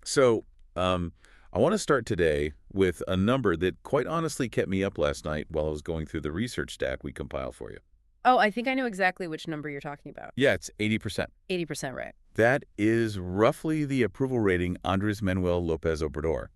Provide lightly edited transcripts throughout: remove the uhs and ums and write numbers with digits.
So, I want to start today with a number that quite honestly kept me up last night while I was going through the research stack we compiled for you. Oh, I think I know exactly which number you're talking about. Yeah, it's 80%. 80% right. That is roughly the approval rating Andrés Manuel López Obrador,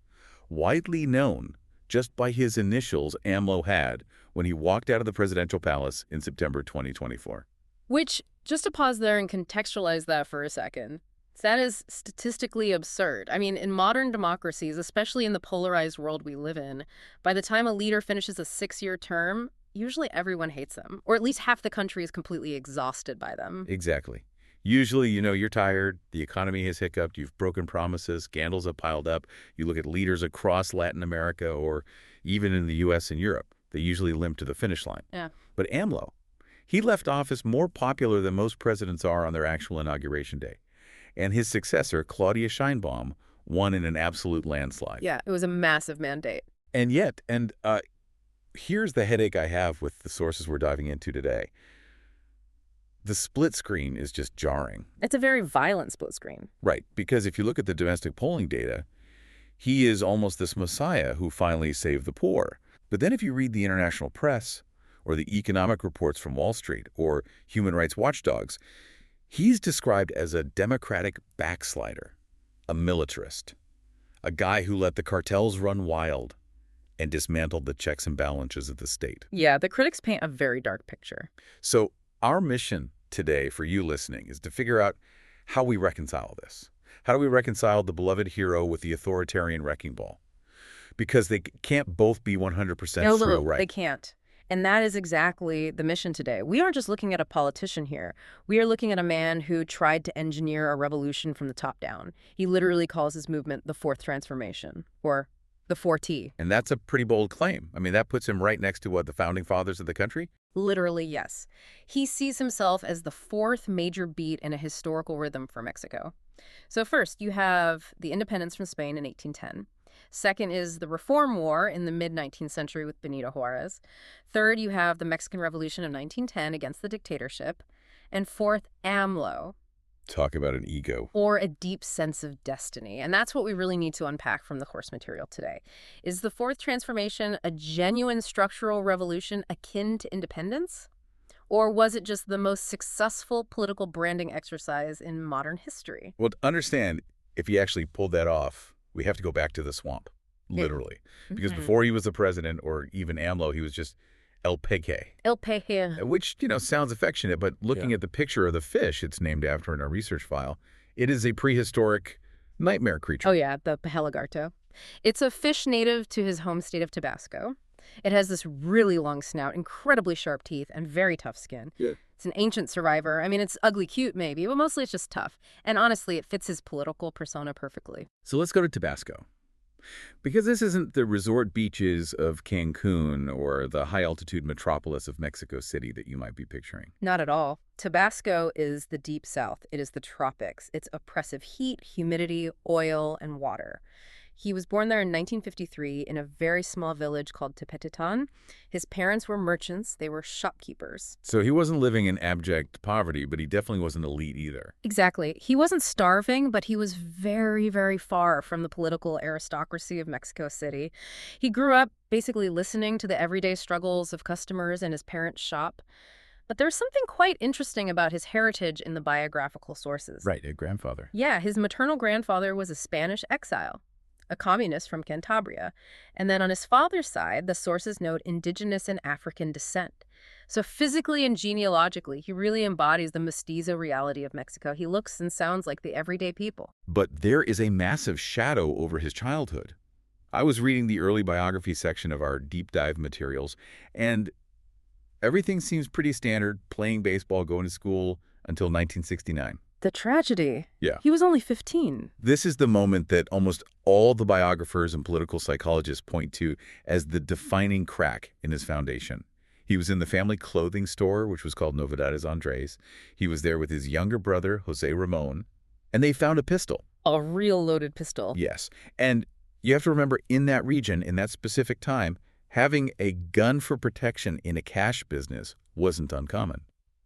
widely known just by his initials AMLO had when he walked out of the presidential palace in September 2024. Which, just to pause there and contextualize that for a second, that is statistically absurd. I mean, in modern democracies, especially in the polarized world we live in, by the time a leader finishes a 6-year term, usually everyone hates them, or at least half the country is completely exhausted by them. Exactly. Usually, you're tired, the economy has hiccuped, you've broken promises, scandals have piled up. You look at leaders across Latin America or even in the U.S. and Europe. They usually limp to the finish line. Yeah. But AMLO, he left office more popular than most presidents are on their actual inauguration day. And his successor, Claudia Sheinbaum, won in an absolute landslide. Yeah, it was a massive mandate. And yet, here's the headache I have with the sources we're diving into today. The split screen is just jarring. It's a very violent split screen. Right, because if you look at the domestic polling data, he is almost this messiah who finally saved the poor. But then if you read the international press or the economic reports from Wall Street or human rights watchdogs, he's described as a democratic backslider, a militarist, a guy who let the cartels run wild and dismantled the checks and balances of the state. Yeah, the critics paint a very dark picture. So our mission today for you listening is to figure out how we reconcile this. How do we reconcile the beloved hero with the authoritarian wrecking ball? Because they can't both be 100% No, true, look, right? they can't. And that is exactly the mission today. We aren't just looking at a politician here. We are looking at a man who tried to engineer a revolution from the top down. He literally calls his movement the Fourth Transformation, or the 4T. And that's a pretty bold claim. I mean, that puts him right next to what, the founding fathers of the country? Literally, yes. He sees himself as the fourth major beat in a historical rhythm for Mexico. So first, you have the independence from Spain in 1810. Second is the Reform War in the mid-19th century with Benito Juarez. Third, you have the Mexican Revolution of 1910 against the dictatorship. And fourth, AMLO. Talk about an ego. Or a deep sense of destiny. And that's what we really need to unpack from the course material today. Is the Fourth Transformation a genuine structural revolution akin to independence? Or was it just the most successful political branding exercise in modern history? Well, to understand, if he actually pulled that off, we have to go back to the swamp, literally. Because before he was the president or even AMLO, he was just El Peque. El Peje. Which, sounds affectionate, but looking at the picture of the fish it's named after in our research file, it is a prehistoric nightmare creature. Oh, yeah, the pehelagarto. It's a fish native to his home state of Tabasco. It has this really long snout, incredibly sharp teeth, and very tough skin. Yeah. It's an ancient survivor. I mean, it's ugly cute, maybe, but mostly it's just tough. And honestly, it fits his political persona perfectly. So let's go to Tabasco. Because this isn't the resort beaches of Cancun or the high-altitude metropolis of Mexico City that you might be picturing. Not at all. Tabasco is the deep south. It is the tropics. It's oppressive heat, humidity, oil, and water. He was born there in 1953 in a very small village called Tepetitan. His parents were merchants. They were shopkeepers. So he wasn't living in abject poverty, but he definitely wasn't elite either. Exactly. He wasn't starving, but he was very, very far from the political aristocracy of Mexico City. He grew up basically listening to the everyday struggles of customers in his parents' shop. But there's something quite interesting about his heritage in the biographical sources. Right, a grandfather. Yeah, his maternal grandfather was a Spanish exile, a communist from Cantabria. And then on his father's side, the sources note indigenous and African descent. So physically and genealogically, he really embodies the mestizo reality of Mexico. He looks and sounds like the everyday people. But there is a massive shadow over his childhood. I was reading the early biography section of our deep dive materials, and everything seems pretty standard, playing baseball, going to school until 1969. The tragedy. Yeah. He was only 15. This is the moment that almost all the biographers and political psychologists point to as the defining crack in his foundation. He was in the family clothing store, which was called Novedades Andres. He was there with his younger brother, Jose Ramon, and they found a pistol. A real loaded pistol. Yes. And you have to remember, in that region, in that specific time, having a gun for protection in a cash business wasn't uncommon.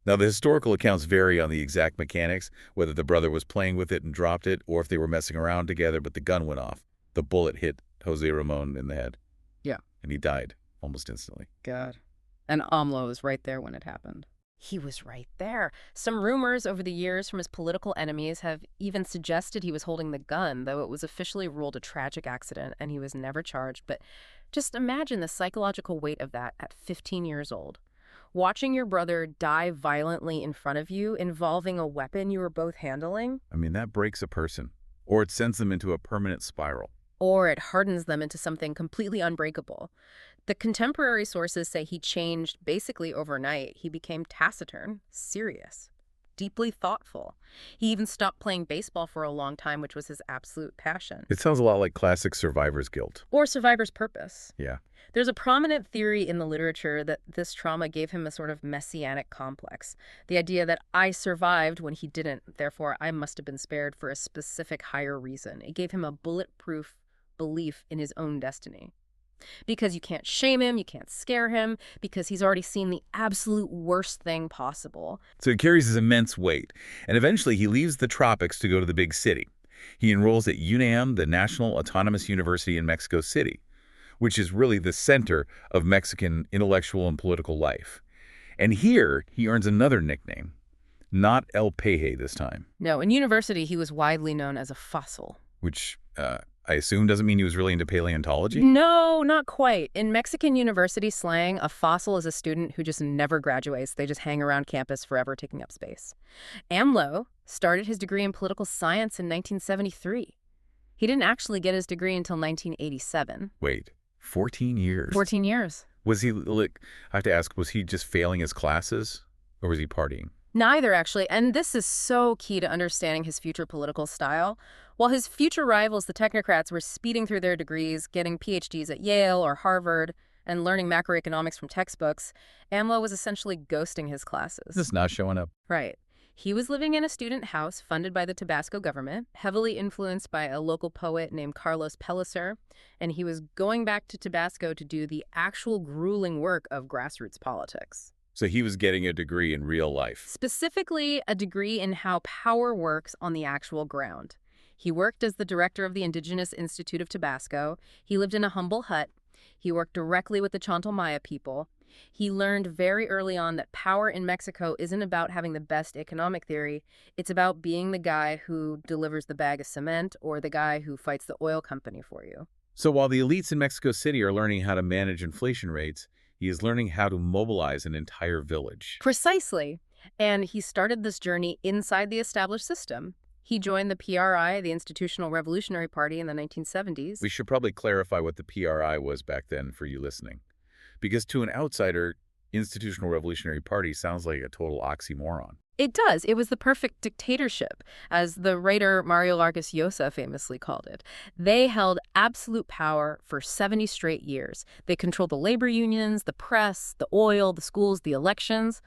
Now, the historical accounts vary on the exact mechanics, whether the brother was playing with it and dropped it, or if they were messing around together, but the gun went off. The bullet hit Jose Ramon in the head. Yeah. And he died almost instantly. God. And AMLO was right there when it happened. He was right there. Some rumors over the years from his political enemies have even suggested he was holding the gun, though it was officially ruled a tragic accident and he was never charged. But just imagine the psychological weight of that at 15 years old. Watching your brother die violently in front of you, involving a weapon you were both handling. I mean, that breaks a person, or it sends them into a permanent spiral. Or it hardens them into something completely unbreakable. The contemporary sources say he changed basically overnight. He became taciturn, serious, deeply thoughtful. He even stopped playing baseball for a long time, which was his absolute passion. It sounds a lot like classic survivor's guilt. Or survivor's purpose. Yeah. There's a prominent theory in the literature that this trauma gave him a sort of messianic complex. The idea that I survived when he didn't, therefore I must have been spared for a specific higher reason. It gave him a bulletproof belief in his own destiny. Because you can't shame him, you can't scare him, because he's already seen the absolute worst thing possible. So it carries this immense weight, and eventually he leaves the tropics to go to the big city. He enrolls at UNAM, the National Autonomous University in Mexico City, which is really the center of Mexican intellectual and political life. And here he earns another nickname, not El Peje this time. No, in university he was widely known as a fossil. Which, I assume doesn't mean he was really into paleontology? No, not quite. In Mexican university slang, a fossil is a student who just never graduates. They just hang around campus forever, taking up space. AMLO started his degree in political science in 1973. He didn't actually get his degree until 1987. Wait, 14 years? 14 years. Was he, like, I have to ask, was he just failing his classes, or was he partying? Neither, actually, and this is so key to understanding his future political style. While his future rivals, the technocrats, were speeding through their degrees, getting PhDs at Yale or Harvard, and learning macroeconomics from textbooks, AMLO was essentially ghosting his classes. Just not showing up. Right. He was living in a student house funded by the Tabasco government, heavily influenced by a local poet named Carlos Pellicer, and he was going back to Tabasco to do the actual grueling work of grassroots politics. So he was getting a degree in real life. Specifically, a degree in how power works on the actual ground. He worked as the director of the Indigenous Institute of Tabasco. He lived in a humble hut. He worked directly with the Chontal Maya people. He learned very early on that power in Mexico isn't about having the best economic theory. It's about being the guy who delivers the bag of cement or the guy who fights the oil company for you. So while the elites in Mexico City are learning how to manage inflation rates, he is learning how to mobilize an entire village. Precisely. And he started this journey inside the established system. He joined the PRI, the Institutional Revolutionary Party, in the 1970s. We should probably clarify what the PRI was back then for you listening. Because to an outsider, Institutional Revolutionary Party sounds like a total oxymoron. It does. It was the perfect dictatorship, as the writer Mario Vargas Llosa famously called it. They held absolute power for 70 straight years. They controlled the labor unions, the press, the oil, the schools, the elections.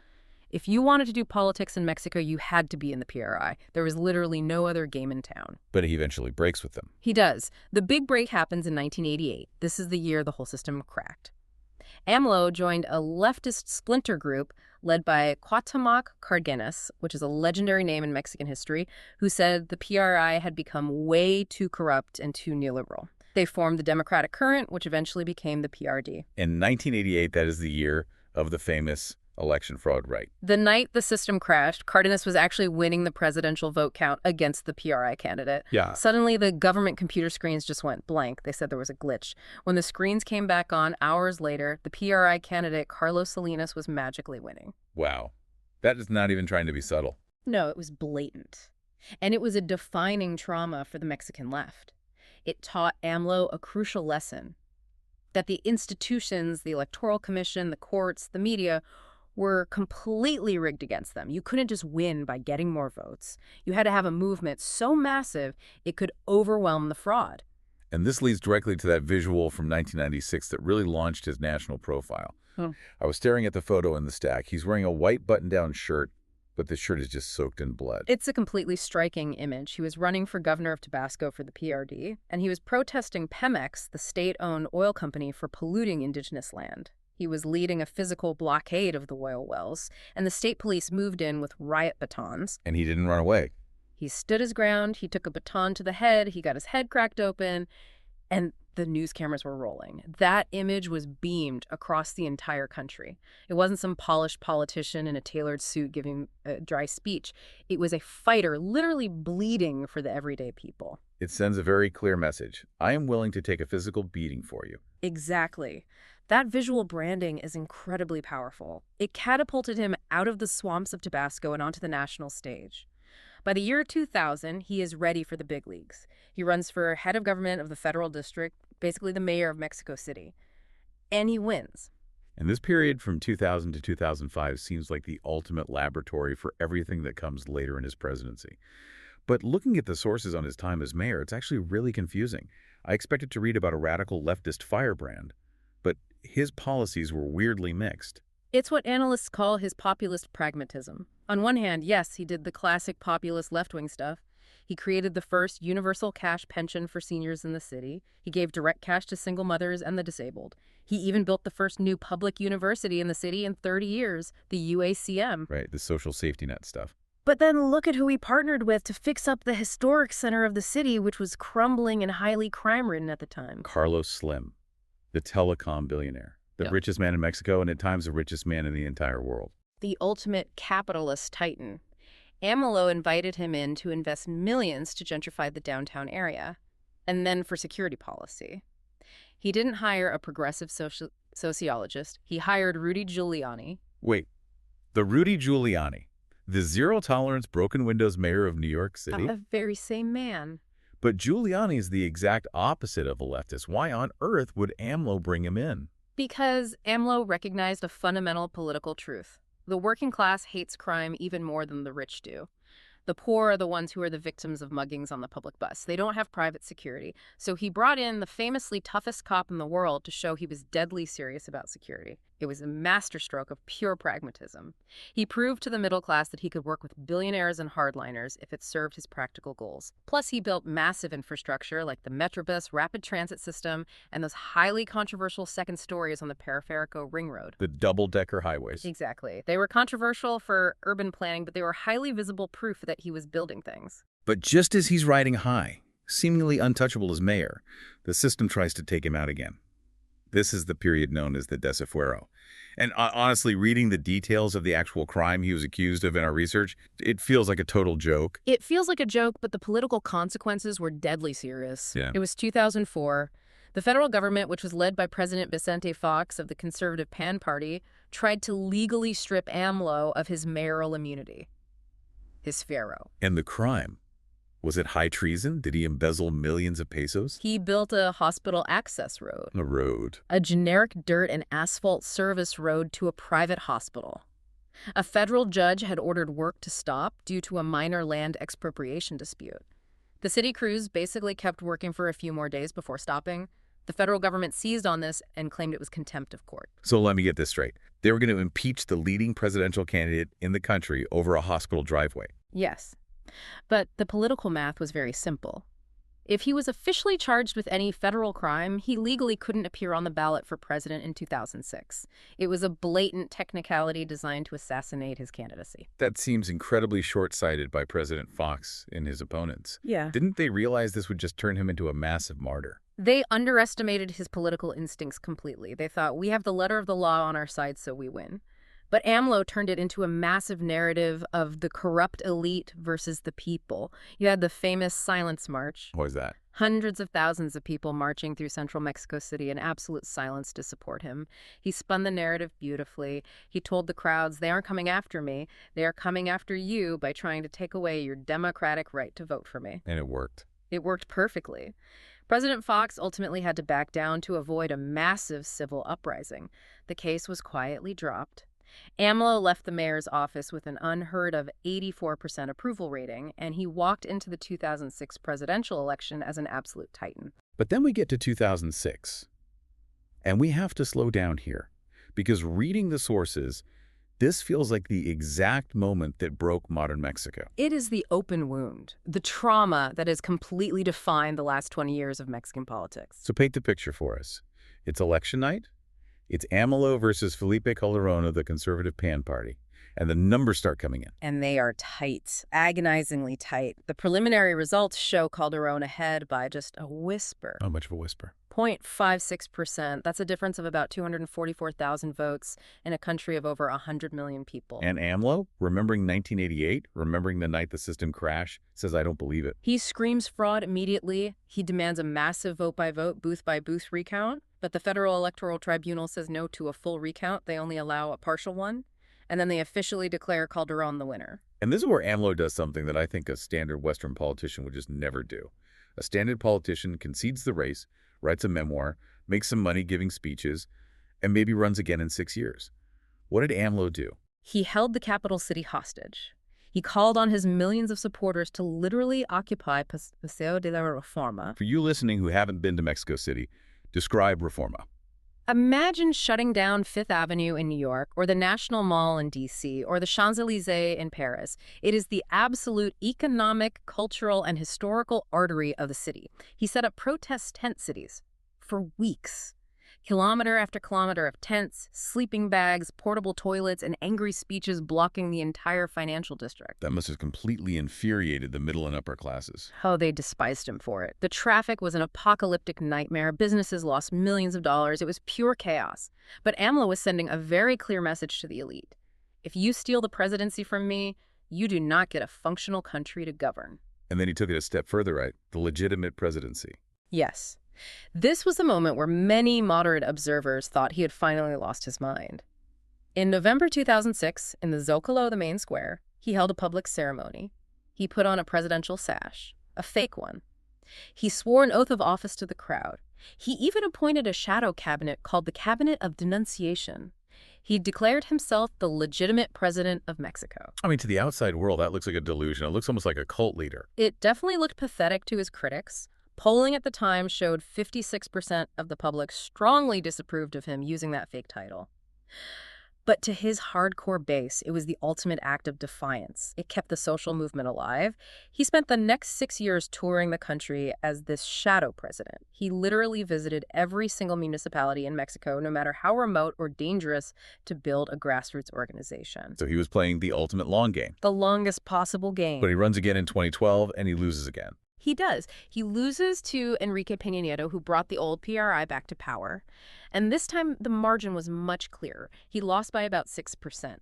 If you wanted to do politics in Mexico, you had to be in the PRI. There was literally no other game in town. But he eventually breaks with them. He does. The big break happens in 1988. This is the year the whole system cracked. AMLO joined a leftist splinter group led by Cuauhtémoc Cárdenas, which is a legendary name in Mexican history, who said the PRI had become way too corrupt and too neoliberal. They formed the Democratic Current, which eventually became the PRD. In 1988, that is the year of the famous election fraud, right? The night the system crashed, Cárdenas was actually winning the presidential vote count against the PRI candidate. Yeah. Suddenly, the government computer screens just went blank. They said there was a glitch. When the screens came back on hours later, the PRI candidate, Carlos Salinas, was magically winning. Wow. That is not even trying to be subtle. No, it was blatant. And it was a defining trauma for the Mexican left. It taught AMLO a crucial lesson, that the institutions, the Electoral Commission, the courts, the media, were completely rigged against them. You couldn't just win by getting more votes. You had to have a movement so massive it could overwhelm the fraud. And this leads directly to that visual from 1996 that really launched his national profile. I was staring at the photo in the stack. He's wearing a white button-down shirt, but the shirt is just soaked in blood. It's a completely striking image. He was running for governor of Tabasco for the PRD, and he was protesting Pemex, the state-owned oil company, for polluting indigenous land. He was leading a physical blockade of the oil wells, and the state police moved in with riot batons. And he didn't run away. He stood his ground, he took a baton to the head, he got his head cracked open, and the news cameras were rolling. That image was beamed across the entire country. It wasn't some polished politician in a tailored suit giving a dry speech. It was a fighter literally bleeding for the everyday people. It sends a very clear message. I am willing to take a physical beating for you. Exactly. That visual branding is incredibly powerful. It catapulted him out of the swamps of Tabasco and onto the national stage. By the year 2000, he is ready for the big leagues. He runs for head of government of the federal district, basically the mayor of Mexico City. And he wins. And this period from 2000 to 2005 seems like the ultimate laboratory for everything that comes later in his presidency. But looking at the sources on his time as mayor, it's actually really confusing. I expected to read about a radical leftist firebrand, but his policies were weirdly mixed. It's what analysts call his populist pragmatism. On one hand, yes, he did the classic populist left-wing stuff. He created the first universal cash pension for seniors in the city. He gave direct cash to single mothers and the disabled. He even built the first new public university in the city in 30 years, the UACM. Right, the social safety net stuff. But then look at who he partnered with to fix up the historic center of the city, which was crumbling and highly crime-ridden at the time. Carlos Slim, the telecom billionaire, the richest man in Mexico and at times the richest man in the entire world. The ultimate capitalist titan. AMLO invited him in to invest millions to gentrify the downtown area, and then for security policy. He didn't hire a progressive sociologist. He hired Rudy Giuliani. Wait, the Rudy Giuliani, the zero-tolerance broken windows mayor of New York City? The very same man. But Giuliani is the exact opposite of a leftist. Why on earth would AMLO bring him in? Because AMLO recognized a fundamental political truth. The working class hates crime even more than the rich do. The poor are the ones who are the victims of muggings on the public bus. They don't have private security. So he brought in the famously toughest cop in the world to show he was deadly serious about security. It was a masterstroke of pure pragmatism. He proved to the middle class that he could work with billionaires and hardliners if it served his practical goals. Plus, he built massive infrastructure like the Metrobus rapid transit system and those highly controversial second stories on the Periférico Ring Road. The double-decker highways. Exactly. They were controversial for urban planning, but they were highly visible proof that he was building things. But just as he's riding high, seemingly untouchable as mayor, the system tries to take him out again. This is the period known as the Desafuero. And honestly, reading the details of the actual crime he was accused of in our research, it feels like a total joke. It feels like a joke, but the political consequences were deadly serious. Yeah. It was 2004. The federal government, which was led by President Vicente Fox of the conservative PAN Party, tried to legally strip AMLO of his mayoral immunity. His fuero. And the crime? Was it high treason? Did he embezzle millions of pesos? He built a hospital access road. A road. A generic dirt and asphalt service road to a private hospital. A federal judge had ordered work to stop due to a minor land expropriation dispute. The city crews basically kept working for a few more days before stopping. The federal government seized on this and claimed it was contempt of court. So let me get this straight. They were going to impeach the leading presidential candidate in the country over a hospital driveway. Yes. But the political math was very simple. If he was officially charged with any federal crime, he legally couldn't appear on the ballot for president in 2006. It was a blatant technicality designed to assassinate his candidacy. That seems incredibly short-sighted by President Fox and his opponents. Yeah. Didn't they realize this would just turn him into a massive martyr? They underestimated his political instincts completely. They thought, we have the letter of the law on our side, so we win. But AMLO turned it into a massive narrative of the corrupt elite versus the people. You had the famous Silence March. What was that? Hundreds of thousands of people marching through central Mexico City in absolute silence to support him. He spun the narrative beautifully. He told the crowds, they aren't coming after me. They are coming after you by trying to take away your democratic right to vote for me. And it worked. It worked perfectly. President Fox ultimately had to back down to avoid a massive civil uprising. The case was quietly dropped. AMLO left the mayor's office with an unheard of 84% approval rating, and he walked into the 2006 presidential election as an absolute titan. But then we get to 2006, and we have to slow down here, because reading the sources, this feels like the exact moment that broke modern Mexico. It is the open wound, the trauma that has completely defined the last 20 years of Mexican politics. So paint the picture for us. It's election night. It's AMLO versus Felipe Calderón of the conservative PAN party. And the numbers start coming in. And they are tight, agonizingly tight. The preliminary results show Calderón ahead by just a whisper. How much of a whisper? 0.56%. That's a difference of about 244,000 votes in a country of over 100 million people. And AMLO, remembering 1988, remembering the night the system crashed, says, I don't believe it. He screams fraud immediately. He demands a massive vote-by-vote, booth-by-booth recount. But the Federal Electoral Tribunal says no to a full recount. They only allow a partial one. And then they officially declare Calderón the winner. And this is where AMLO does something that I think a standard Western politician would just never do. A standard politician concedes the race, writes a memoir, makes some money giving speeches, and maybe runs again in 6 years. What did AMLO do? He held the capital city hostage. He called on his millions of supporters to literally occupy Paseo de la Reforma. For you listening who haven't been to Mexico City, describe Reforma. Imagine shutting down Fifth Avenue in New York, or the National Mall in D.C., or the Champs-Élysées in Paris. It is the absolute economic, cultural, and historical artery of the city. He set up protest tent cities for weeks. Kilometer after kilometer of tents, sleeping bags, portable toilets, and angry speeches blocking the entire financial district. That must have completely infuriated the middle and upper classes. Oh, they despised him for it. The traffic was an apocalyptic nightmare. Businesses lost millions of dollars. It was pure chaos. But AMLO was sending a very clear message to the elite. If you steal the presidency from me, you do not get a functional country to govern. And then he took it a step further, right? The legitimate presidency. Yes. This was the moment where many moderate observers thought he had finally lost his mind. In November 2006, in the Zocalo, the main square, he held a public ceremony. He put on a presidential sash, a fake one. He swore an oath of office to the crowd. He even appointed a shadow cabinet called the Cabinet of Denunciation. He declared himself the legitimate president of Mexico. I mean, to the outside world, that looks like a delusion. It looks almost like a cult leader. It definitely looked pathetic to his critics. Polling at the time showed 56% of the public strongly disapproved of him using that fake title. But to his hardcore base, it was the ultimate act of defiance. It kept the social movement alive. He spent the next 6 years touring the country as this shadow president. He literally visited every single municipality in Mexico, no matter how remote or dangerous, to build a grassroots organization. So he was playing the ultimate long game. The longest possible game. But he runs again in 2012, and he loses again. He does. He loses to Enrique Peña Nieto, who brought the old PRI back to power. And this time, the margin was much clearer. He lost by about 6%.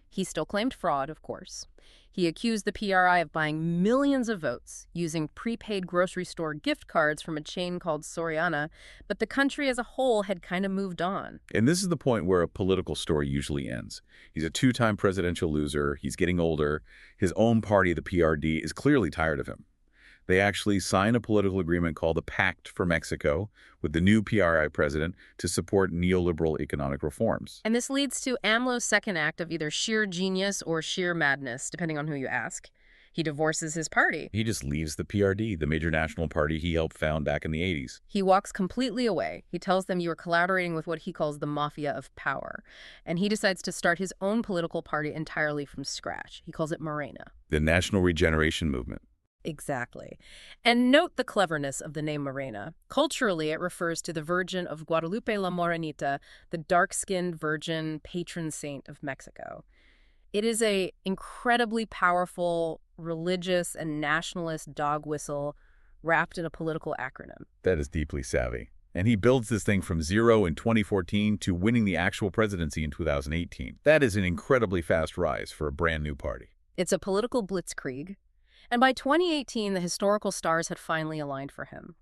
He still claimed fraud, of course. He accused the PRI of buying millions of votes using prepaid grocery store gift cards from a chain called Soriana, but the country as a whole had kind of moved on. And this is the point where a political story usually ends. He's a two-time presidential loser. He's getting older. His own party, the PRD, is clearly tired of him. They actually sign a political agreement called the Pact for Mexico with the new PRI president to support neoliberal economic reforms. And this leads to AMLO's second act of either sheer genius or sheer madness, depending on who you ask. He divorces his party. He just leaves the PRD, the major national party he helped found back in the 80s. He walks completely away. He tells them you are collaborating with what he calls the mafia of power. And he decides to start his own political party entirely from scratch. He calls it Morena. The National Regeneration Movement. Exactly. And note the cleverness of the name Morena. Culturally, it refers to the Virgin of Guadalupe la Morenita, the dark-skinned virgin patron saint of Mexico. It is an incredibly powerful religious and nationalist dog whistle wrapped in a political acronym. That is deeply savvy. And he builds this thing from zero in 2014 to winning the actual presidency in 2018. That is an incredibly fast rise for a brand new party. It's a political blitzkrieg. And by 2018, the historical stars had finally aligned for him.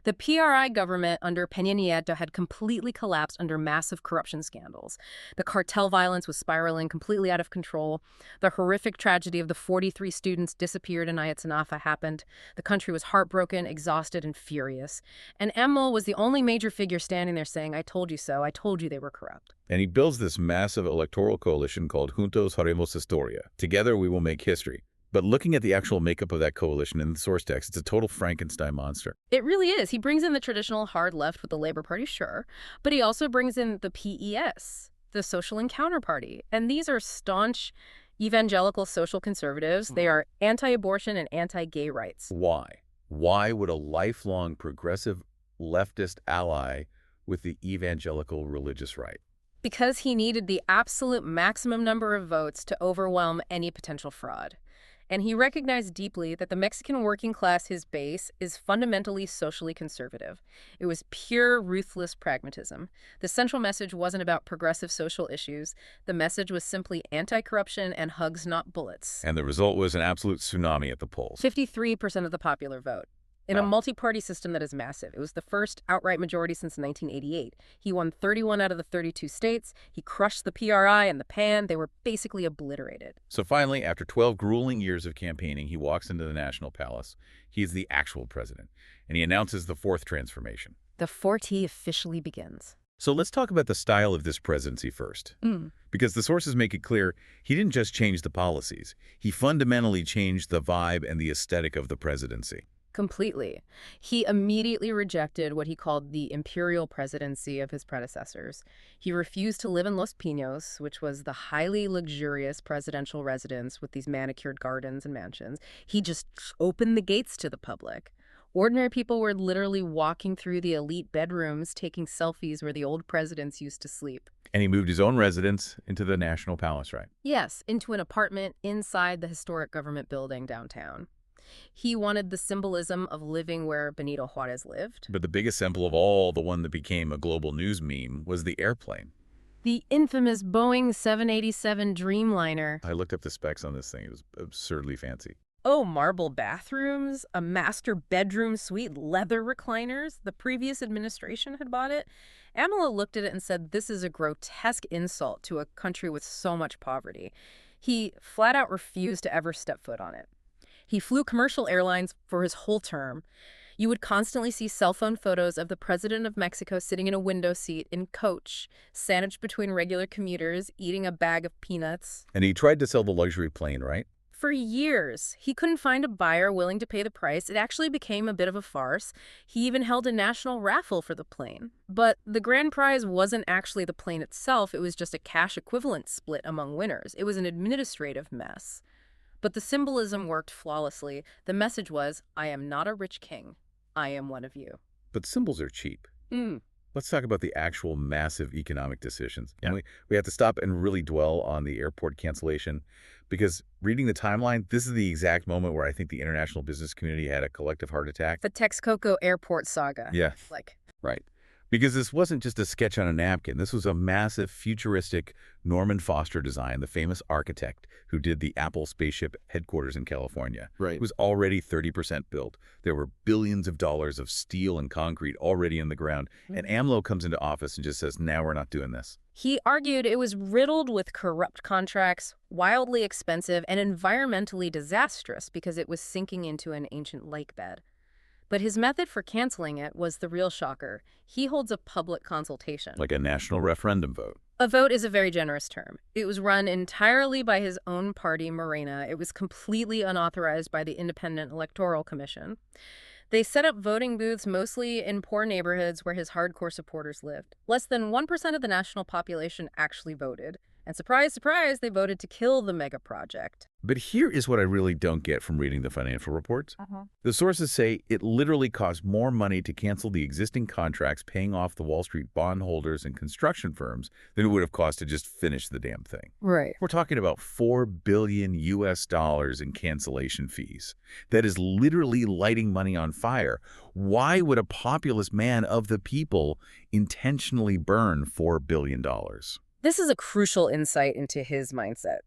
The PRI government under Peña Nieto had completely collapsed under massive corruption scandals. The cartel violence was spiraling completely out of control. The horrific tragedy of the 43 students disappeared in Ayotzinapa happened. The country was heartbroken, exhausted, and furious. And AMLO was the only major figure standing there saying, I told you so. I told you they were corrupt. And he builds this massive electoral coalition called Juntos Haremos Historia. Together we will make history. But looking at the actual makeup of that coalition in the source text, it's a total Frankenstein monster. It really is. He brings in the traditional hard left with the Labor Party, sure, but he also brings in the PES, the Social Encounter Party. And these are staunch evangelical social conservatives. They are anti-abortion and anti-gay rights. Why? Why would a lifelong progressive leftist ally with the evangelical religious right. Because he needed the absolute maximum number of votes to overwhelm any potential fraud. And he recognized deeply that the Mexican working class, his base, is fundamentally socially conservative. It was pure, ruthless pragmatism. The central message wasn't about progressive social issues. The message was simply anti-corruption and hugs, not bullets. And the result was an absolute tsunami at the polls. 53% of the popular vote. In a multi-party system that is massive. It was the first outright majority since 1988. He won 31 out of the 32 states. He crushed the PRI and the PAN. They were basically obliterated. So finally, after 12 grueling years of campaigning, he walks into the National Palace. He is the actual president, and he announces the fourth transformation. The 4T officially begins. So let's talk about the style of this presidency first. Because the sources make it clear he didn't just change the policies. He fundamentally changed the vibe and the aesthetic of the presidency. Completely. He immediately rejected what he called the imperial presidency of his predecessors. He refused to live in Los Pinos, which was the highly luxurious presidential residence with these manicured gardens and mansions. He just opened the gates to the public. Ordinary people were literally walking through the elite bedrooms, taking selfies where the old presidents used to sleep. And he moved his own residence into the National Palace, right? Yes, into an apartment inside the historic government building downtown. He wanted the symbolism of living where Benito Juarez lived. But the biggest symbol of all, the one that became a global news meme, was the airplane. The infamous Boeing 787 Dreamliner. I looked up the specs on this thing. It was absurdly fancy. Oh, marble bathrooms, a master bedroom suite, leather recliners. The previous administration had bought it. AMLO looked at it and said, this is a grotesque insult to a country with so much poverty. He flat out refused to ever step foot on it. He flew commercial airlines for his whole term. You would constantly see cell phone photos of the president of Mexico sitting in a window seat in coach, sandwiched between regular commuters, eating a bag of peanuts. And he tried to sell the luxury plane, right? For years, he couldn't find a buyer willing to pay the price. It actually became a bit of a farce. He even held a national raffle for the plane. But the grand prize wasn't actually the plane itself. It was just a cash equivalent split among winners. It was an administrative mess. But the symbolism worked flawlessly. The message was, I am not a rich king. I am one of you. But symbols are cheap. Let's talk about the actual massive economic decisions. Yeah. And we have to stop and really dwell on the airport cancellation, because reading the timeline, this is the exact moment where I think the international business community had a collective heart attack. The Texcoco airport saga. Yeah. Right. Because this wasn't just a sketch on a napkin. This was a massive, futuristic Norman Foster design, the famous architect who did the Apple spaceship headquarters in California. Right. It was already 30% built. There were billions of dollars of steel and concrete already in the ground. And AMLO comes into office and just says, now we're not doing this. He argued it was riddled with corrupt contracts, wildly expensive, and environmentally disastrous because it was sinking into an ancient lake bed. But his method for canceling it was the real shocker. He holds a public consultation. Like a national referendum vote. A vote is a very generous term. It was run entirely by his own party, Morena. It was completely unauthorized by the Independent Electoral Commission. They set up voting booths mostly in poor neighborhoods where his hardcore supporters lived. Less than 1% of the national population actually voted. And surprise, surprise, they voted to kill the mega project. But here is what I really don't get from reading the financial reports. The sources say it literally cost more money to cancel the existing contracts paying off the Wall Street bondholders and construction firms than it would have cost to just finish the damn thing. Right. We're talking about $4 billion in cancellation fees. That is literally lighting money on fire. Why would a populist man of the people intentionally burn $4 billion? This is a crucial insight into his mindset.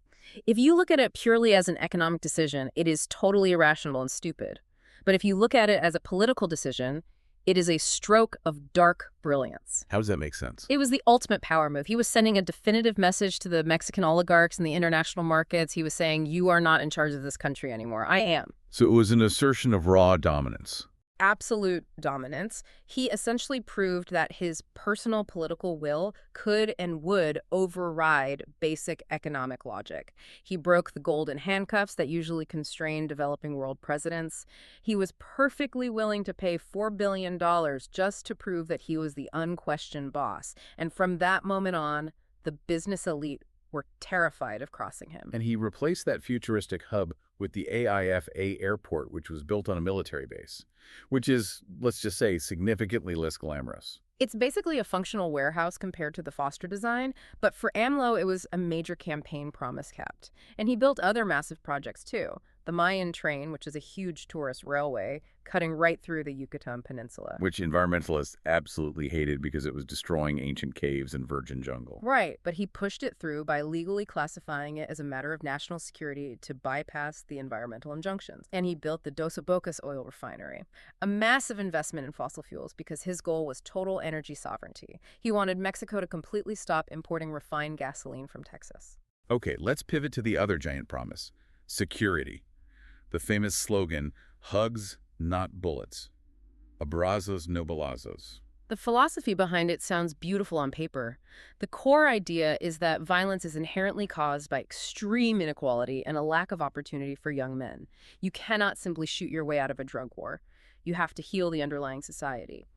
If you look at it purely as an economic decision, it is totally irrational and stupid. But if you look at it as a political decision, it is a stroke of dark brilliance. How does that make sense? It was the ultimate power move. He was sending a definitive message to the Mexican oligarchs and the international markets. He was saying, you are not in charge of this country anymore. I am. So it was an assertion of raw dominance. Absolute dominance. He essentially proved that his personal political will could and would override basic economic logic. He broke the golden handcuffs that usually constrain developing world presidents. He was perfectly willing to pay $4 billion just to prove that he was the unquestioned boss. And from that moment on, the business elite were terrified of crossing him. And he replaced that futuristic hub with the AIFA airport, which was built on a military base, which is, let's just say, significantly less glamorous. It's basically a functional warehouse compared to the Foster design, but for AMLO, it was a major campaign promise kept. And he built other massive projects too. The Mayan train, which is a huge tourist railway, cutting right through the Yucatan Peninsula. Which environmentalists absolutely hated because it was destroying ancient caves and virgin jungle. Right, but he pushed it through by legally classifying it as a matter of national security to bypass the environmental injunctions. And he built the Dos Bocas oil refinery, a massive investment in fossil fuels because his goal was total energy sovereignty. He wanted Mexico to completely stop importing refined gasoline from Texas. Okay, let's pivot to the other giant promise, security. The famous slogan, hugs, not bullets. Abrazos, no balazos. The philosophy behind it sounds beautiful on paper. The core idea is that violence is inherently caused by extreme inequality and a lack of opportunity for young men. You cannot simply shoot your way out of a drug war. You have to heal the underlying society.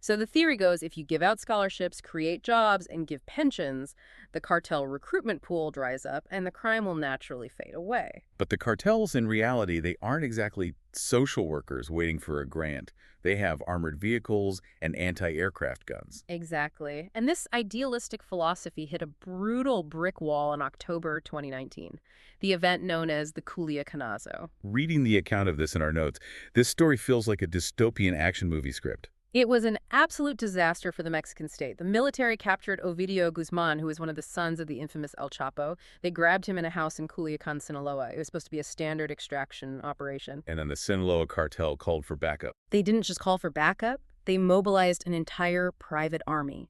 So the theory goes, if you give out scholarships, create jobs, and give pensions, the cartel recruitment pool dries up and the crime will naturally fade away. But the cartels, in reality, they aren't exactly social workers waiting for a grant. They have armored vehicles and anti-aircraft guns. Exactly. And this idealistic philosophy hit a brutal brick wall in October 2019, the event known as the Culiacanazo. Reading the account of this in our notes, this story feels like a dystopian action movie script. It was an absolute disaster for the Mexican state. The military captured Ovidio Guzman, who was one of the sons of the infamous El Chapo. They grabbed him in a house in Culiacan, Sinaloa. It was supposed to be a standard extraction operation. And then the Sinaloa cartel called for backup. They didn't just call for backup. They mobilized an entire private army.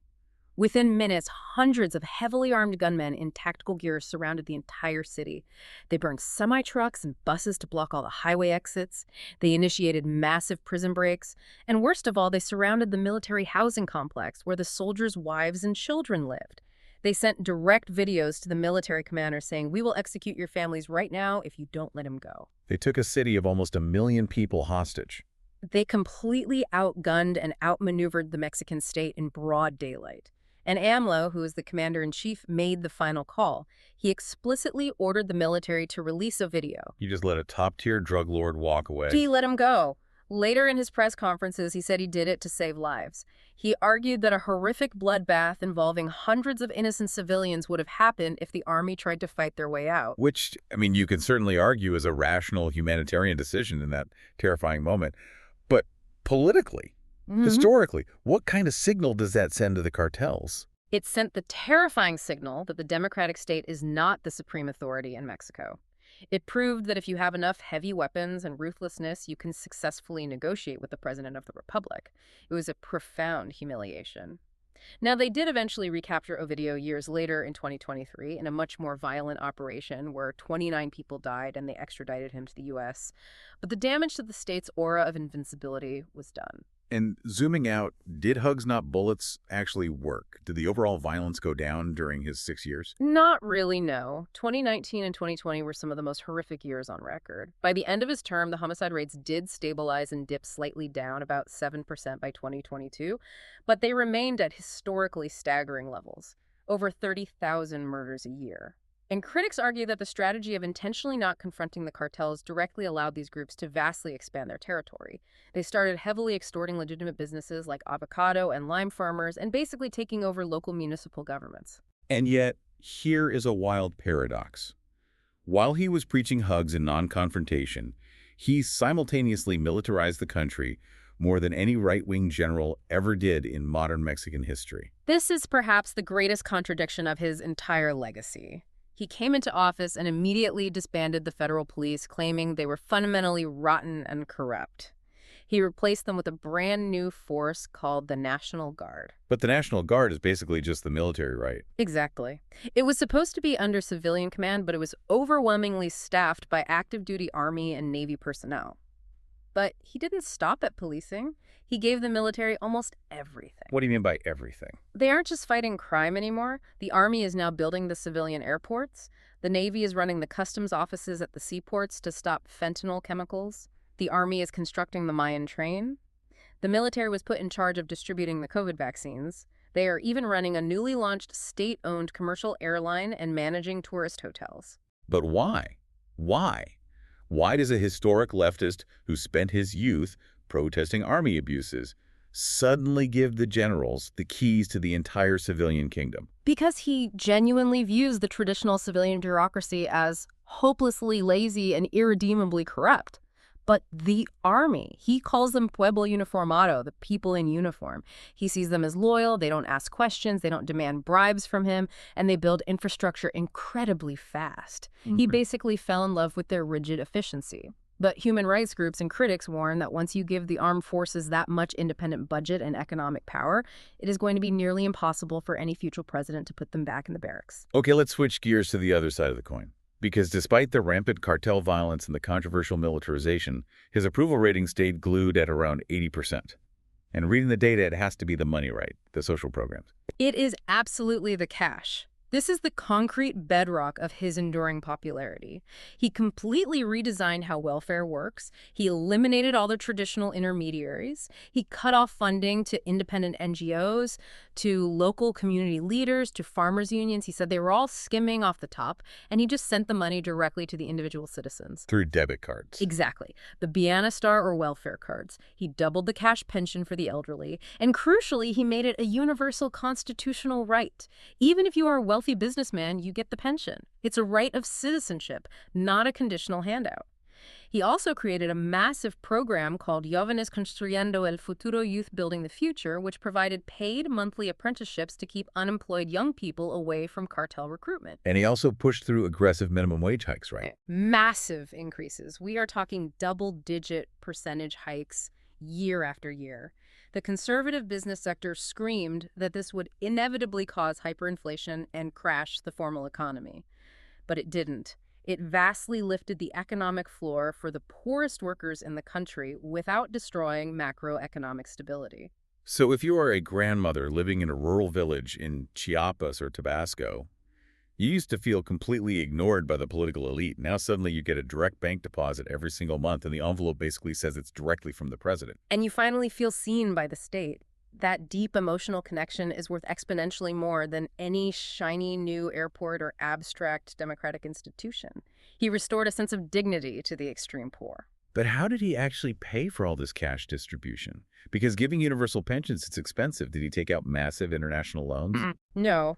Within minutes, hundreds of heavily armed gunmen in tactical gear surrounded the entire city. They burned semi-trucks and buses to block all the highway exits. They initiated massive prison breaks. And worst of all, they surrounded the military housing complex where the soldiers' wives and children lived. They sent direct videos to the military commanders saying, "We will execute your families right now if you don't let him go." They took a city of almost 1 million people hostage. They completely outgunned and outmaneuvered the Mexican state in broad daylight. And AMLO, who was the commander-in-chief, made the final call. He explicitly ordered the military to release a video. You just let a top-tier drug lord walk away. He let him go. Later in his press conferences, he said he did it to save lives. He argued that a horrific bloodbath involving hundreds of innocent civilians would have happened if the army tried to fight their way out. Which, I mean, you can certainly argue is a rational humanitarian decision in that terrifying moment. But politically, historically, what kind of signal does that send to the cartels? It sent the terrifying signal that the democratic state is not the supreme authority in Mexico. It proved that if you have enough heavy weapons and ruthlessness, you can successfully negotiate with the president of the republic. It was a profound humiliation. Now, they did eventually recapture Ovidio years later in 2023 in a much more violent operation where 29 people died and they extradited him to the U.S. But the damage to the state's aura of invincibility was done. And zooming out, did hugs not bullets actually work? Did the overall violence go down during his 6 years? Not really, no. 2019 and 2020 were some of the most horrific years on record. By the end of his term, the homicide rates did stabilize and dip slightly down, about 7% by 2022, but they remained at historically staggering levels, over 30,000 murders a year. And critics argue that the strategy of intentionally not confronting the cartels directly allowed these groups to vastly expand their territory. They started heavily extorting legitimate businesses like avocado and lime farmers and basically taking over local municipal governments. And yet, here is a wild paradox. While he was preaching hugs and non-confrontation, he simultaneously militarized the country more than any right-wing general ever did in modern Mexican history. This is perhaps the greatest contradiction of his entire legacy. He came into office and immediately disbanded the federal police, claiming they were fundamentally rotten and corrupt. He replaced them with a brand new force called the National Guard. But the National Guard is basically just the military, right? Exactly. It was supposed to be under civilian command, but it was overwhelmingly staffed by active-duty Army and Navy personnel. But he didn't stop at policing. He gave the military almost everything. What do you mean by everything? They aren't just fighting crime anymore. The Army is now building the civilian airports. The Navy is running the customs offices at the seaports to stop fentanyl chemicals. The Army is constructing the Mayan train. The military was put in charge of distributing the COVID vaccines. They are even running a newly launched state-owned commercial airline and managing tourist hotels. But why? Why? Why does a historic leftist who spent his youth protesting army abuses suddenly give the generals the keys to the entire civilian kingdom? Because he genuinely views the traditional civilian bureaucracy as hopelessly lazy and irredeemably corrupt. But the army, he calls them pueblo uniformado, the people in uniform. He sees them as loyal, they don't ask questions, they don't demand bribes from him, and they build infrastructure incredibly fast. He basically fell in love with their rigid efficiency. But human rights groups and critics warn that once you give the armed forces that much independent budget and economic power, it is going to be nearly impossible for any future president to put them back in the barracks. Okay, let's switch gears to the other side of the coin. Because despite the rampant cartel violence and the controversial militarization, his approval rating stayed glued at around 80%. And reading the data, it has to be the money, right? The social programs. It is absolutely the cash. This is the concrete bedrock of his enduring popularity. He completely redesigned how welfare works. He eliminated all the traditional intermediaries. He cut off funding to independent NGOs, to local community leaders, to farmers' unions. He said they were all skimming off the top, and he just sent the money directly to the individual citizens. Through debit cards. Exactly. The Biana Star or welfare cards. He doubled the cash pension for the elderly. And crucially, he made it a universal constitutional right. Even if you are a wealthy businessman, you get the pension. It's a right of citizenship, not a conditional handout. He also created a massive program called Jóvenes Construyendo el Futuro, Youth Building the Future, which provided paid monthly apprenticeships to keep unemployed young people away from cartel recruitment. And he also pushed through aggressive minimum wage hikes, right? Massive increases. We are talking double-digit percentage hikes year after year. The conservative business sector screamed that this would inevitably cause hyperinflation and crash the formal economy. But it didn't. It vastly lifted the economic floor for the poorest workers in the country without destroying macroeconomic stability. So if you are a grandmother living in a rural village in Chiapas or Tabasco, you used to feel completely ignored by the political elite. Now suddenly you get a direct bank deposit every single month, and the envelope basically says it's directly from the president. And you finally feel seen by the state. That deep emotional connection is worth exponentially more than any shiny new airport or abstract democratic institution. He restored a sense of dignity to the extreme poor. But how did he actually pay for all this cash distribution? Because giving universal pensions, it's expensive. Did he take out massive international loans? No.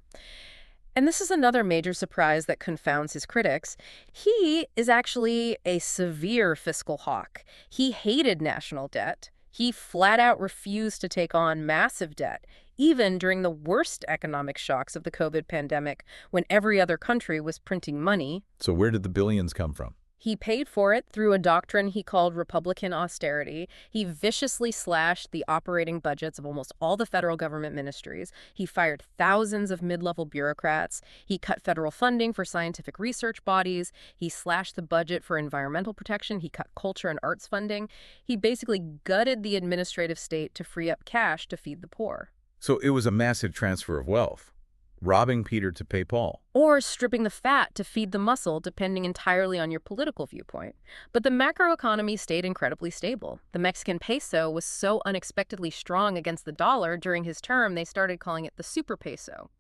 And this is another major surprise that confounds his critics. He is actually a severe fiscal hawk. He hated national debt. He flat out refused to take on massive debt, even during the worst economic shocks of the COVID pandemic, when every other country was printing money. So where did the billions come from? He paid for it through a doctrine he called Republican austerity. He viciously slashed the operating budgets of almost all the federal government ministries. He fired thousands of mid-level bureaucrats. He cut federal funding for scientific research bodies. He slashed the budget for environmental protection. He cut culture and arts funding. He basically gutted the administrative state to free up cash to feed the poor. So it was a massive transfer of wealth. Robbing Peter to pay Paul. Or stripping the fat to feed the muscle, depending entirely on your political viewpoint. But the macroeconomy stayed incredibly stable. The Mexican peso was so unexpectedly strong against the dollar during his term, they started calling it the super peso.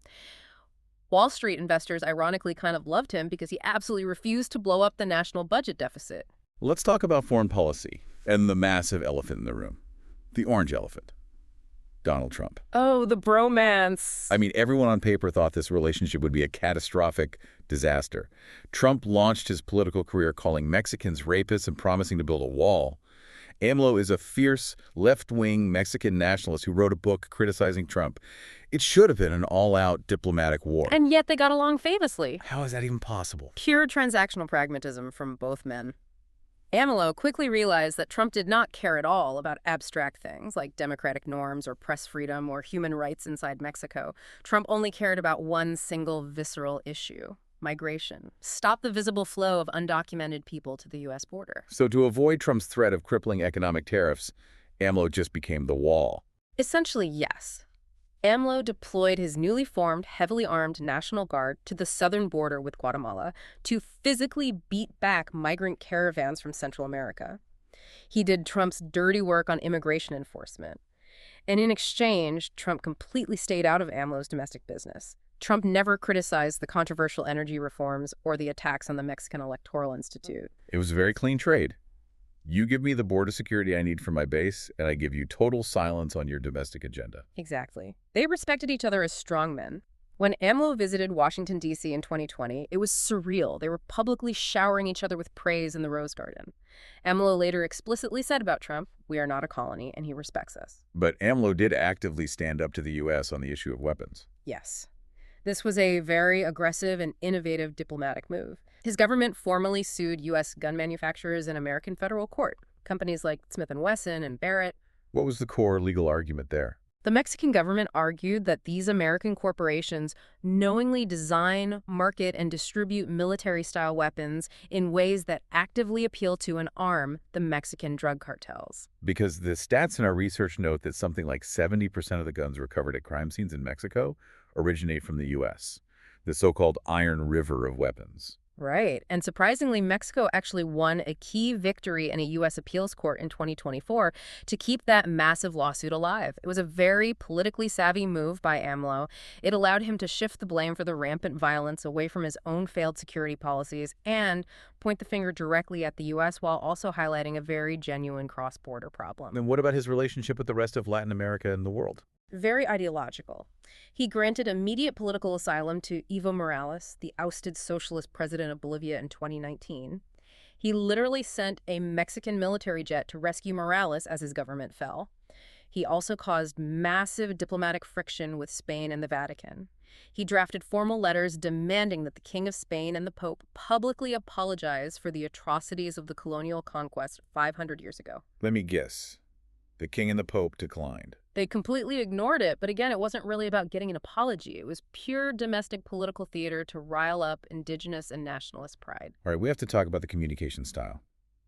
Wall Street investors ironically kind of loved him because he absolutely refused to blow up the national budget deficit. Let's talk about foreign policy and the massive elephant in the room. The orange elephant. Donald Trump. Oh, the bromance. I mean, everyone on paper thought this relationship would be a catastrophic disaster. Trump launched his political career calling Mexicans rapists and promising to build a wall. AMLO is a fierce, left-wing Mexican nationalist who wrote a book criticizing Trump. It should have been an all-out diplomatic war. And yet they got along famously. How is that even possible? Pure transactional pragmatism from both men. AMLO quickly realized that Trump did not care at all about abstract things like democratic norms or press freedom or human rights inside Mexico. Trump only cared about one single visceral issue: migration. Stop the visible flow of undocumented people to the U.S. border. So to avoid Trump's threat of crippling economic tariffs, AMLO just became the wall. Essentially, yes. AMLO deployed his newly formed, heavily armed National Guard to the southern border with Guatemala to physically beat back migrant caravans from Central America. He did Trump's dirty work on immigration enforcement. And in exchange, Trump completely stayed out of AMLO's domestic business. Trump never criticized the controversial energy reforms or the attacks on the Mexican Electoral Institute. It was a very clean trade. You give me the border security I need for my base, and I give you total silence on your domestic agenda. Exactly. They respected each other as strongmen. When AMLO visited Washington, D.C. in 2020, it was surreal. They were publicly showering each other with praise in the Rose Garden. AMLO later explicitly said about Trump, "We are not a colony, and he respects us." But AMLO did actively stand up to the U.S. on the issue of weapons. Yes. This was a very aggressive and innovative diplomatic move. His government formally sued U.S. gun manufacturers in American federal court, companies like Smith & Wesson and Barrett. What was the core legal argument there? The Mexican government argued that these American corporations knowingly design, market, and distribute military-style weapons in ways that actively appeal to and arm the Mexican drug cartels. Because the stats in our research note that something like 70% of the guns recovered at crime scenes in Mexico originate from the U.S., the so-called Iron River of weapons. Right. And surprisingly, Mexico actually won a key victory in a U.S. appeals court in 2024 to keep that massive lawsuit alive. It was a very politically savvy move by AMLO. It allowed him to shift the blame for the rampant violence away from his own failed security policies and point the finger directly at the U.S. while also highlighting a very genuine cross-border problem. And what about his relationship with the rest of Latin America and the world? Very ideological. He granted immediate political asylum to Evo Morales, the ousted socialist president of Bolivia in 2019. He literally sent a Mexican military jet to rescue Morales as his government fell. He also caused massive diplomatic friction with Spain and the Vatican. He drafted formal letters demanding that the King of Spain and the Pope publicly apologize for the atrocities of the colonial conquest 500 years ago. Let me guess. The King and the Pope declined. They completely ignored it, but again, it wasn't really about getting an apology. It was pure domestic political theater to rile up indigenous and nationalist pride. All right, we have to talk about the communication style,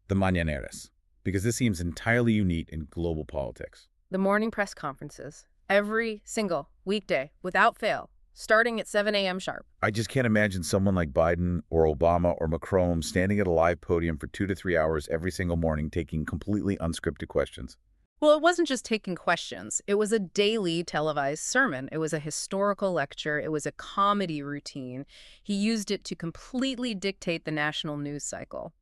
the mañaneras, because this seems entirely unique in global politics. The morning press conferences, every single weekday, without fail, starting at 7 a.m. sharp. I just can't imagine someone like Biden or Obama or Macron standing at a live podium for 2 to 3 hours every single morning taking completely unscripted questions. Well, it wasn't just taking questions. It was a daily televised sermon. It was a historical lecture. It was a comedy routine. He used it to completely dictate the national news cycle.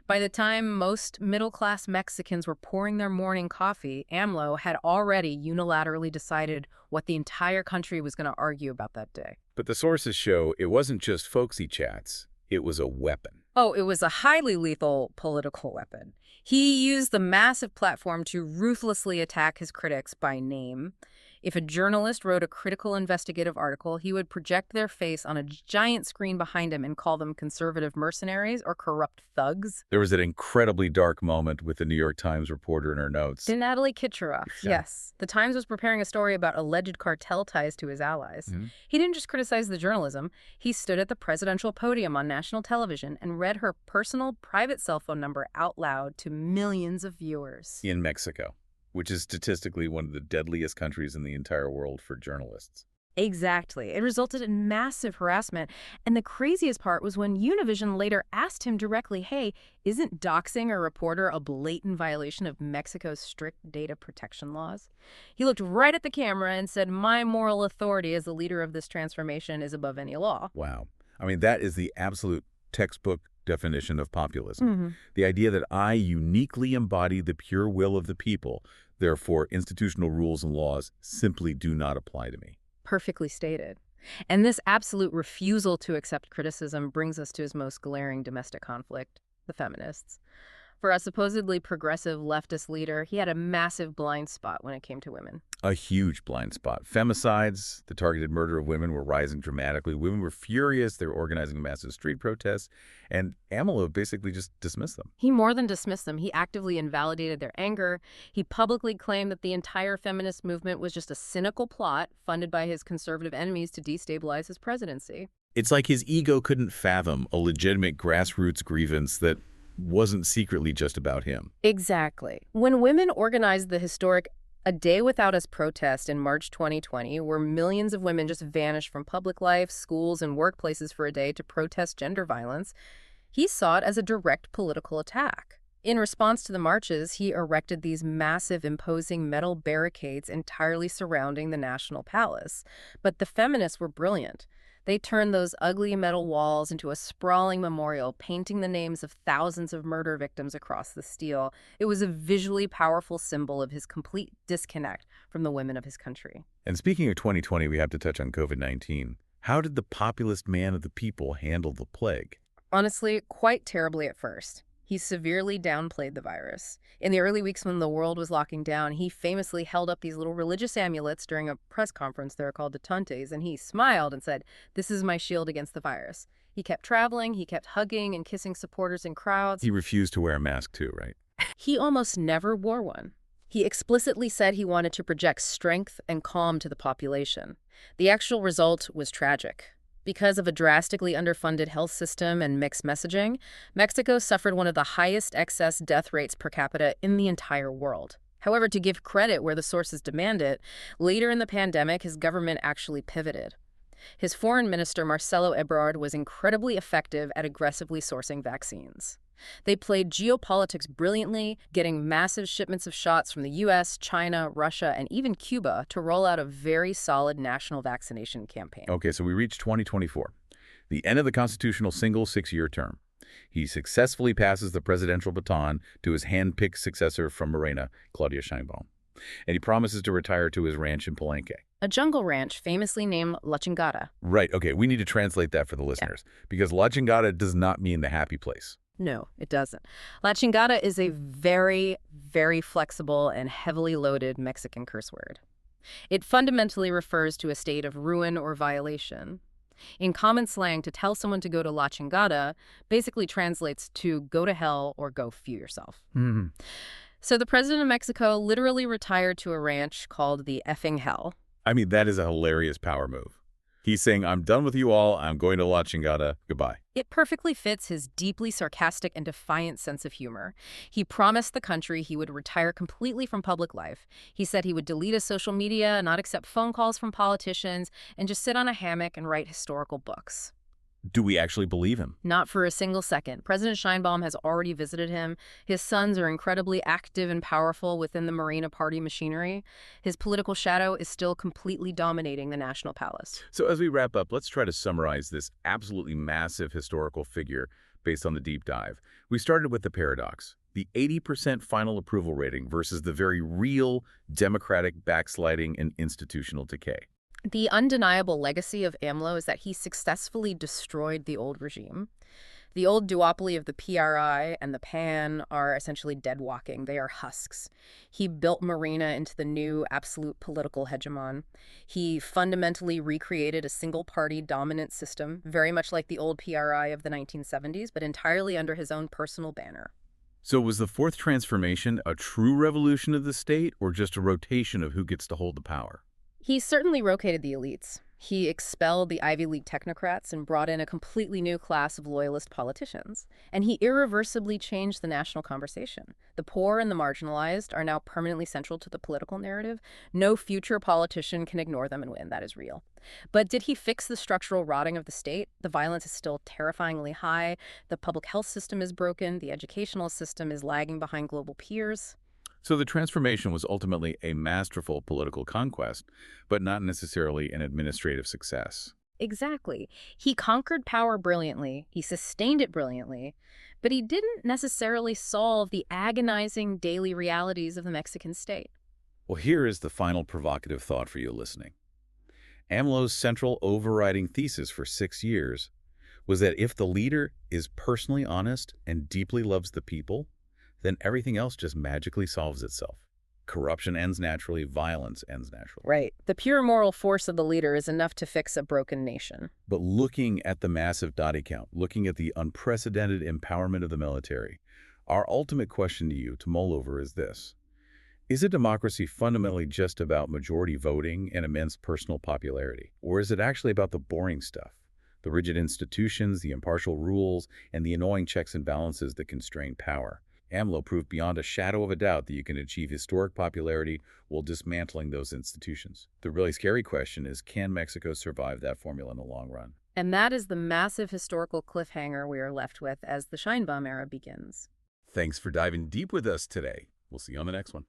By the time most middle-class Mexicans were pouring their morning coffee, AMLO had already unilaterally decided what the entire country was going to argue about that day. But the sources show it wasn't just folksy chats. It was a weapon. Oh, it was a highly lethal political weapon. He used the massive platform to ruthlessly attack his critics by name. If a journalist wrote a critical investigative article, he would project their face on a giant screen behind him and call them conservative mercenaries or corrupt thugs. There was an incredibly dark moment with the New York Times reporter in her notes. Natalie Kitcheroff, yes. The Times was preparing a story about alleged cartel ties to his allies. He didn't just criticize the journalism. He stood at the presidential podium on national television and read her personal private cell phone number out loud to millions of viewers. In Mexico, which is statistically one of the deadliest countries in the entire world for journalists. Exactly. It resulted in massive harassment. And the craziest part was when Univision later asked him directly, hey, isn't doxing a reporter a blatant violation of Mexico's strict data protection laws? He looked right at the camera and said, my moral authority as the leader of this transformation is above any law. Wow. I mean, that is the absolute textbook definition of populism. The idea that I uniquely embody the pure will of the people, therefore institutional rules and laws simply do not apply to me. Perfectly stated. And this absolute refusal to accept criticism brings us to his most glaring domestic conflict, the feminists. For a supposedly progressive leftist leader, he had a massive blind spot when it came to women. A huge blind spot. Femicides, the targeted murder of women, were rising dramatically. Women were furious. They were organizing massive street protests. And AMLO basically just dismissed them. He more than dismissed them. He actively invalidated their anger. He publicly claimed that the entire feminist movement was just a cynical plot funded by his conservative enemies to destabilize his presidency. It's like his ego couldn't fathom a legitimate grassroots grievance that wasn't secretly just about him. Exactly. When women organized the historic A Day Without Us protest in March 2020, where millions of women just vanished from public life, schools, and workplaces for a day to protest gender violence, he saw it as a direct political attack. In response to the marches, he erected these massive, imposing metal barricades entirely surrounding the National Palace. But the feminists were brilliant. They turned those ugly metal walls into a sprawling memorial, painting the names of thousands of murder victims across the steel. It was a visually powerful symbol of his complete disconnect from the women of his country. And speaking of 2020, we have to touch on COVID-19. How did the populist man of the people handle the plague? Honestly, quite terribly at first. He severely downplayed the virus. In the early weeks when the world was locking down, he famously held up these little religious amulets during a press conference. They're called detantes, and he smiled and said, "This is my shield against the virus." He kept traveling, he kept hugging and kissing supporters in crowds. He refused to wear a mask too, right? He almost never wore one. He explicitly said he wanted to project strength and calm to the population. The actual result was tragic. Because of a drastically underfunded health system and mixed messaging, Mexico suffered one of the highest excess death rates per capita in the entire world. However, to give credit where the sources demand it, later in the pandemic, his government actually pivoted. His foreign minister, Marcelo Ebrard, was incredibly effective at aggressively sourcing vaccines. They played geopolitics brilliantly, getting massive shipments of shots from the US, China, Russia, and even Cuba to roll out a very solid national vaccination campaign. Okay, so we reached 2024, the end of the constitutional single 6-year term. He successfully passes the presidential baton to his hand-picked successor from Morena, Claudia Sheinbaum. And he promises to retire to his ranch in Palenque. A jungle ranch famously named La Chingada. Right, okay, we need to translate that for the listeners, because La Chingada does not mean the happy place. No, it doesn't. La Chingada is a very, very flexible and heavily loaded Mexican curse word. It fundamentally refers to a state of ruin or violation. In common slang, to tell someone to go to La Chingada basically translates to go to hell or go few yourself. So the president of Mexico literally retired to a ranch called the effing hell. I mean, that is a hilarious power move. He's saying, I'm done with you all, I'm going to La Chingada, goodbye. It perfectly fits his deeply sarcastic and defiant sense of humor. He promised the country he would retire completely from public life. He said he would delete his social media, not accept phone calls from politicians, and just sit on a hammock and write historical books. Do we actually believe him? Not for a single second. President Sheinbaum has already visited him. His sons are incredibly active and powerful within the Morena party machinery. His political shadow is still completely dominating the National Palace. So as we wrap up, let's try to summarize this absolutely massive historical figure based on the deep dive. We started with the paradox, the 80% final approval rating versus the very real democratic backsliding and institutional decay. The undeniable legacy of AMLO is that he successfully destroyed the old regime. The old duopoly of the PRI and the PAN are essentially dead walking. They are husks. He built Morena into the new absolute political hegemon. He fundamentally recreated a single-party dominant system, very much like the old PRI of the 1970s, but entirely under his own personal banner. So was the fourth transformation a true revolution of the state or just a rotation of who gets to hold the power? He certainly rotated the elites. He expelled the Ivy League technocrats and brought in a completely new class of loyalist politicians. And he irreversibly changed the national conversation. The poor and the marginalized are now permanently central to the political narrative. No future politician can ignore them and win. That is real. But did he fix the structural rotting of the state? The violence is still terrifyingly high. The public health system is broken. The educational system is lagging behind global peers. So the transformation was ultimately a masterful political conquest, but not necessarily an administrative success. Exactly. He conquered power brilliantly, he sustained it brilliantly, but he didn't necessarily solve the agonizing daily realities of the Mexican state. Well, here is the final provocative thought for you listening. AMLO's central overriding thesis for 6 years was that if the leader is personally honest and deeply loves the people, then everything else just magically solves itself. Corruption ends naturally, violence ends naturally. Right. The pure moral force of the leader is enough to fix a broken nation. But looking at the massive body count, looking at the unprecedented empowerment of the military, our ultimate question to you to mull over is this. Is a democracy fundamentally just about majority voting and immense personal popularity? Or is it actually about the boring stuff? The rigid institutions, the impartial rules, and the annoying checks and balances that constrain power? AMLO proved beyond a shadow of a doubt that you can achieve historic popularity while dismantling those institutions. The really scary question is, can Mexico survive that formula in the long run? And that is the massive historical cliffhanger we are left with as the Sheinbaum era begins. Thanks for diving deep with us today. We'll see you on the next one.